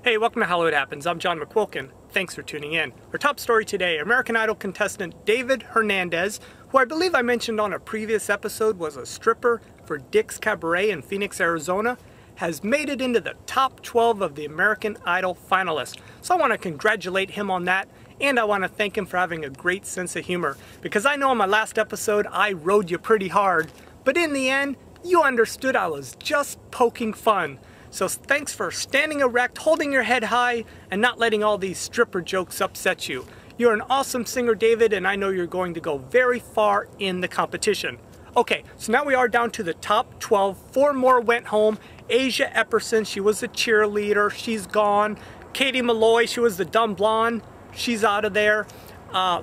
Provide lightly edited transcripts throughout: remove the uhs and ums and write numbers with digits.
Hey, welcome to Hollywood Happens. I'm John McQuilkin. Thanks for tuning in. Our top story today, American Idol contestant David Hernandez, who I believe I mentioned on a previous episode was a stripper for Dick's Cabaret in Phoenix, Arizona, has made it into the top 12 of the American Idol finalists. So I want to congratulate him on that, and I want to thank him for having a great sense of humor, because I know in my last episode I rode you pretty hard, but in the end, you understood I was just poking fun. So thanks for standing erect, holding your head high, and not letting all these stripper jokes upset you. You're an awesome singer, David, and I know you're going to go very far in the competition. Okay, so now we are down to the top 12. 4 more went home. Asia Epperson, she was a cheerleader, she's gone. Katie Malloy, she was the dumb blonde, she's out of there.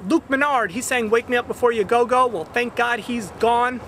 Luke Menard, he sang Wake Me Up Before You Go Go. Well, thank God he's gone.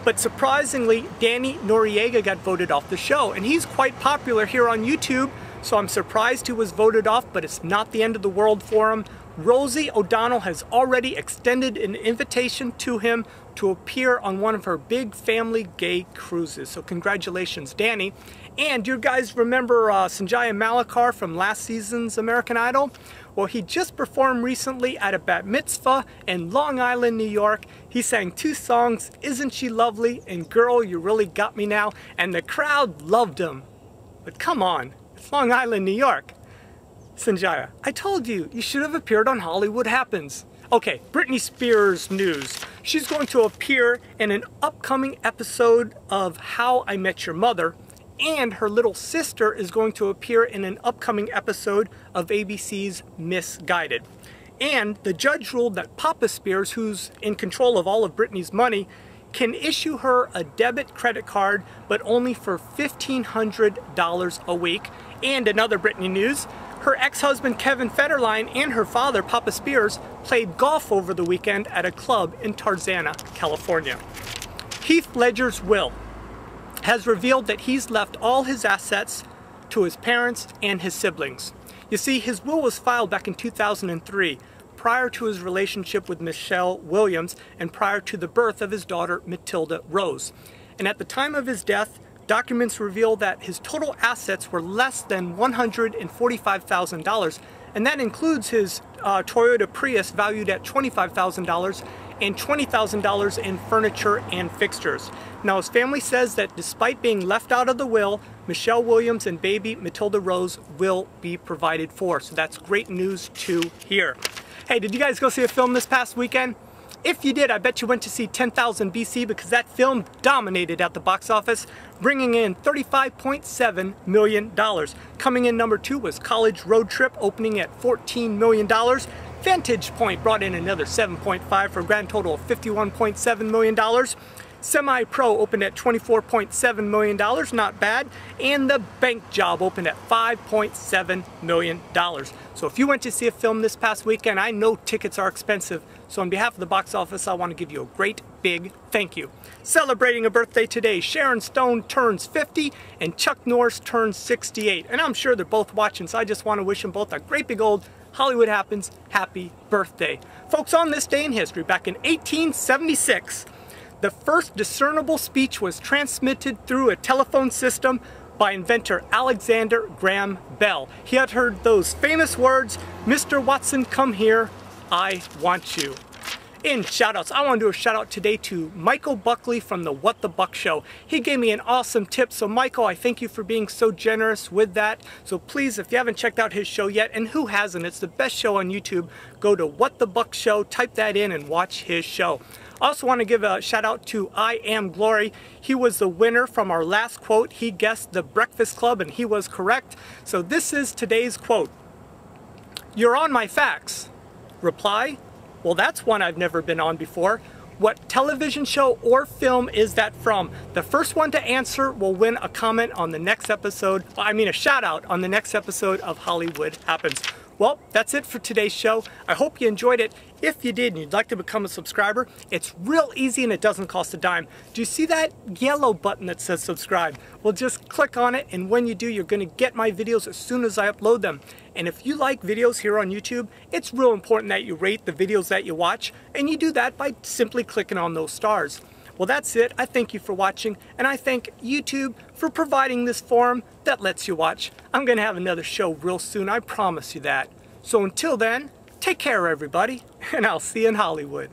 But surprisingly, Danny Noriega got voted off the show, and he's quite popular here on YouTube, so I'm surprised he was voted off, but it's not the end of the world for him. Rosie O'Donnel has already extended an invitation to him to appear on one of her big family gay cruises, so congratulations, Danny. And you guys remember Sanjaya Malakar from last season's American Idol? Well, he just performed recently at a bat mitzvah in Long Island, New York. He sang 2 songs, Isn't She Lovely and Girl, You Really Got Me Now, and the crowd loved him. But come on, it's Long Island, New York. Sanjaya, I told you, you should have appeared on Hollywood Happens. Okay, Britney Spears news. She's going to appear in an upcoming episode of How I Met Your Mother, and her little sister is going to appear in an upcoming episode of ABC's Misguided. And the judge ruled that Papa Spears, who's in control of all of Britney's money, can issue her a debit credit card, but only for $1,500 a week. And another Britney news, her ex-husband Kevin Federline and her father, Papa Spears, played golf over the weekend at a club in Tarzana, California. Heath Ledger's will has revealed that he's left all his assets to his parents and his siblings. You see, his will was filed back in 2003, prior to his relationship with Michelle Williams and prior to the birth of his daughter Matilda Rose. And at the time of his death, documents reveal that his total assets were less than $145,000, and that includes his Toyota Prius valued at $25,000 and $20,000 in furniture and fixtures. Now, his family says that despite being left out of the will, Michelle Williams and baby Matilda Rose will be provided for. So that's great news to hear. Hey, did you guys go see a film this past weekend? If you did, I bet you went to see 10,000 BC, because that film dominated at the box office, bringing in $35.7 million. Coming in number 2 was College Road Trip, opening at $14 million. Vantage Point brought in another 7.5 for a grand total of $51.7 million. Semi-Pro opened at $24.7 million, not bad. And The Bank Job opened at $5.7 million. So if you went to see a film this past weekend, I know tickets are expensive. So on behalf of the box office, I want to give you a great big thank you. Celebrating a birthday today, Sharon Stone turns 50 and Chuck Norris turns 68. And I'm sure they're both watching, so I just want to wish them both a great big old Hollywood Happens happy birthday. Folks, on this day in history, back in 1876, the first discernible speech was transmitted through a telephone system by inventor Alexander Graham Bell. He had heard those famous words, "Mr. Watson, come here, I want you." In shoutouts, I want to do a shout out today to Michael Buckley from the What the Buck Show. He gave me an awesome tip, so Michael, I thank you for being so generous with that. So please, if you haven't checked out his show yet, and who hasn't, it's the best show on YouTube, go to What the Buck Show, type that in and watch his show. I also want to give a shout out to IamGlory. He was the winner from our last quote. He guessed The Breakfast Club and he was correct. So this is today's quote. "You're on my facts." Reply, "Well, that's one I've never been on before. What television show or film is that from?" The first one to answer will win a comment on the next episode, a shout out on the next episode of Hollywood Happens. Well, that's it for today's show. I hope you enjoyed it. If you did and you'd like to become a subscriber, it's real easy and it doesn't cost a dime. Do you see that yellow button that says subscribe? Well, just click on it, and when you do, you're going to get my videos as soon as I upload them. And if you like videos here on YouTube, it's real important that you rate the videos that you watch, and you do that by simply clicking on those stars. Well, that's it. I thank you for watching, and I thank YouTube for providing this forum that lets you watch. I'm going to have another show real soon, I promise you that. So until then, take care everybody, and I'll see you in Hollywood.